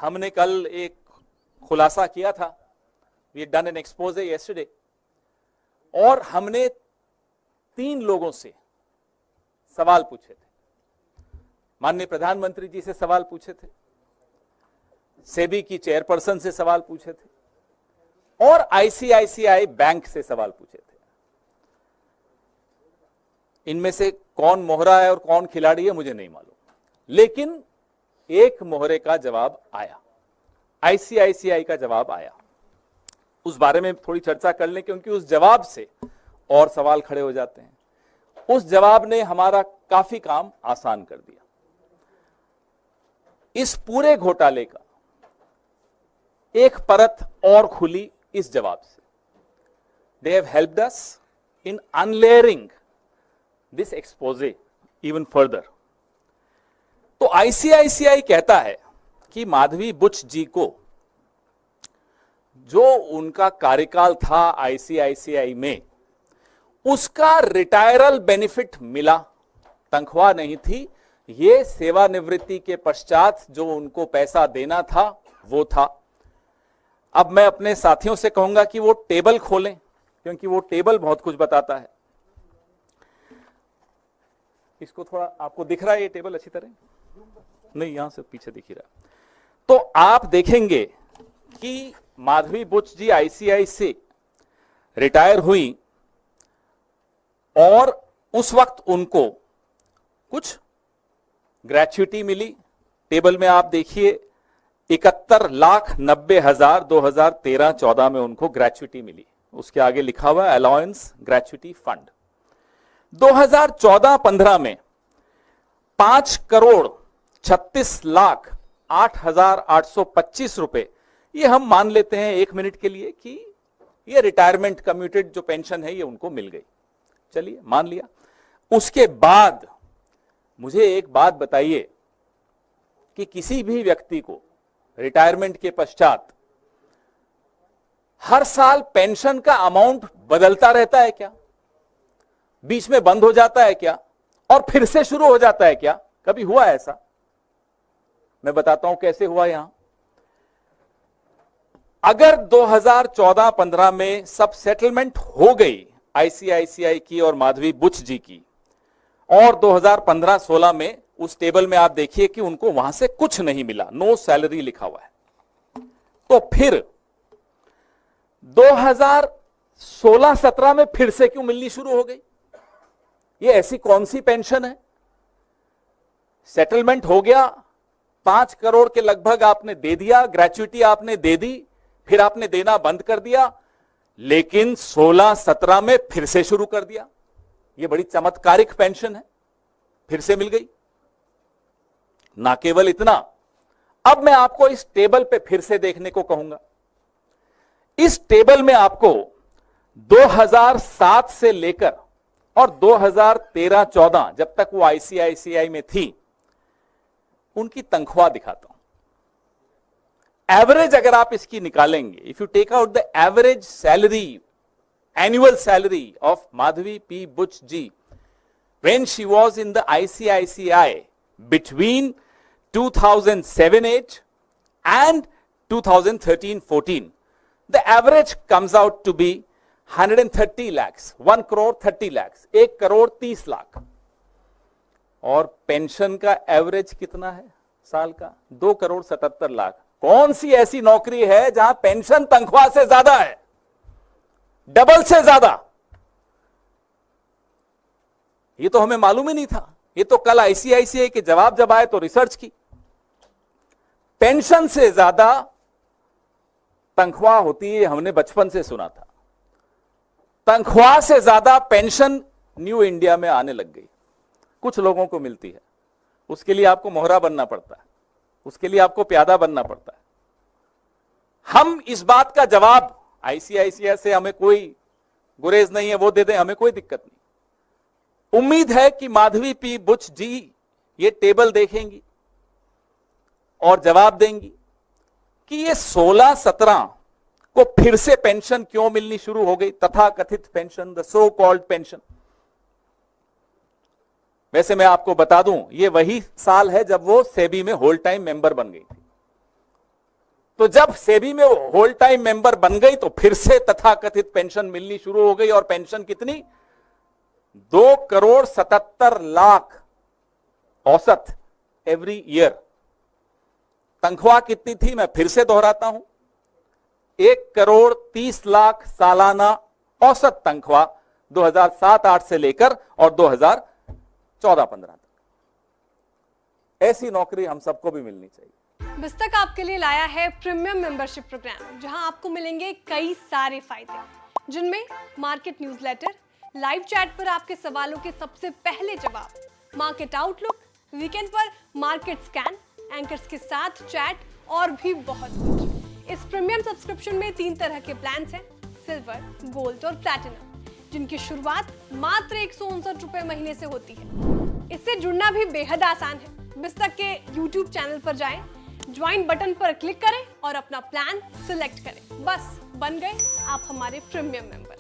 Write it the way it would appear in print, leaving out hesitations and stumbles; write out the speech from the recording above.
हमने कल एक खुलासा किया था, we done an expose yesterday, और हमने 3 लोगों से सवाल पूछे थे। माननीय प्रधानमंत्री जी से सवाल पूछे थे, सेबी की चेयरपर्सन से सवाल पूछे थे, और आईसीआईसीआई बैंक से सवाल पूछे थे। इनमें से कौन मोहरा है और कौन खिलाड़ी है मुझे नहीं मालूम, लेकिन एक मोहरे का जवाब आया, आईसीआईसीआई का जवाब आया। उस बारे में थोड़ी चर्चा कर लें, क्योंकि उस जवाब से और सवाल खड़े हो जाते हैं। उस जवाब ने हमारा काफी काम आसान कर दिया। इस पूरे घोटाले का एक परत और खुली इस जवाब से। They have helped us in unlayering this expose even further. तो आईसीआईसीआई कहता है कि माधवी बुच जी को जो उनका कार्यकाल था आईसीआईसीआई में, उसका रिटायरल बेनिफिट मिला, तनख्वाह नहीं थी। ये सेवानिवृत्ति के पश्चात जो उनको पैसा देना था वो था। अब मैं अपने साथियों से कहूंगा कि वो टेबल खोलें, क्योंकि वो टेबल बहुत कुछ बताता है। इसको थोड़ा, आपको दिख रहा है ये टेबल अच्छी तरह? नहीं, यहां से पीछे दिख ही रहा। तो आप देखेंगे कि माधवी बुच जी आईसीआई से रिटायर हुई और उस वक्त उनको कुछ ग्रेच्युटी मिली। टेबल में आप देखिए 71,90,000 2013-14 में उनको ग्रेच्युटी मिली। उसके आगे लिखा हुआ है अलाउंस ग्रेच्युटी फंड। 2014-15 में 5,36,08,825 रुपए, ये हम मान लेते हैं 1 मिनट के लिए कि ये रिटायरमेंट कम्यूटेड जो पेंशन है ये उनको मिल गई। चलिए मान लिया। उसके बाद मुझे एक बात बताइए कि किसी भी व्यक्ति को रिटायरमेंट के पश्चात हर साल पेंशन का अमाउंट बदलता रहता है क्या? बीच में बंद हो जाता है क्या और फिर से शुरू हो जाता है क्या? कभी हुआ ऐसा? मैं बताता हूं कैसे हुआ। यहां अगर 2014-15 में सब सेटलमेंट हो गई आईसीआईसीआई की और माधवी बुच जी की, और 2015-16 में उस टेबल में आप देखिए कि उनको वहां से कुछ नहीं मिला, नो सैलरी लिखा हुआ है, तो फिर 2016-17 में फिर से क्यों मिलनी शुरू हो गई? ये ऐसी कौन सी पेंशन है? सेटलमेंट हो गया, 5 करोड़ के लगभग आपने दे दिया, ग्रेच्युटी आपने दे दी, फिर आपने देना बंद कर दिया, लेकिन 16-17 में फिर से शुरू कर दिया। ये बड़ी चमत्कारिक पेंशन है, फिर से मिल गई। ना केवल इतना, अब मैं आपको इस टेबल पे फिर से देखने को कहूंगा। इस टेबल में आपको 2007 से लेकर और 2013-14 जब तक वो आईसीआईसीआई में थी, उनकी तनख्वाह दिखाता हूं। एवरेज अगर आप इसकी निकालेंगे, if you take out the average salary, annual salary of Madhavi P. Buch ji when she was in the ICICI between 2007-8 and 2013-14, the average comes out to be 130 lakhs, 1 crore 30 lakhs, 1 crore 30 lakh. और pension का average कितना है साल का? 2 करोड़ 77 लाख। कौन सी ऐसी नौकरी है जहां पेंशन तनख्वाह से ज्यादा है, डबल से ज्यादा? ये तो हमें मालूम ही नहीं था। ये तो कल आईसीआईसीआई के जवाब जब आए तो रिसर्च की। पेंशन से ज्यादा तनख्वाह होती है, हमने बचपन से सुना था। तनख्वाह से ज्यादा पेंशन न्यू इंडिया में आने लग गई। कुछ लोगों को मिलती है, उसके लिए आपको मोहरा बनना पड़ता है, उसके लिए आपको प्यादा बनना पड़ता है। हम इस बात का जवाब, आईसीआईसीआई से हमें कोई गुरेज नहीं है, वो दे दें, हमें कोई दिक्कत नहीं। उम्मीद है कि माधवी पी बुच जी ये टेबल देखेंगी और जवाब देंगी कि ये 16-17 को फिर से पेंशन क्यों मिलनी शुरू हो गई, तथा कथित pension, the so called pension. वैसे मैं आपको बता दूं, ये वही साल है जब वो सेबी में होल टाइम मेंबर बन गई थी। तो जब सेबी में वो होल टाइम मेंबर बन गई तो फिर से तथाकथित पेंशन मिलनी शुरू हो गई। और पेंशन कितनी? 2,77,00,000 औसत एवरी ईयर। तनख्वाह कितनी थी? मैं फिर से दोहराता हूं, 1,30,00,000 सालाना औसत तनख्वाह 2007-8 से लेकर और 2014-15 तक। ऐसी नौकरी हम सबको भी मिलनी चाहिए। बिस्तक आपके लिए लाया है प्रीमियम मेंबरशिप प्रोग्राम, जहां आपको मिलेंगे कई सारे फायदे, जिनमें मार्केट न्यूज़लेटर, लाइव चैट पर आपके सवालों के सबसे पहले जवाब, मार्केट आउटलुक, वीकेंड पर मार्केट स्कैन, एंकर्स के साथ चैट और भी बहुत कुछ। इस प्रीमियम सब्सक्रिप्शन में 3 तरह के प्लान्स हैं, सिल्वर, गोल्ड और प्लैटिनम, जिनकी शुरुआत मात्र 159 रुपए महीने से होती है। इससे जुड़ना भी बेहद आसान है। बिस्तक के YouTube चैनल पर जाएं, ज्वाइन बटन पर क्लिक करें और अपना प्लान सिलेक्ट करें। बस बन गए आप हमारे प्रीमियम मेंबर।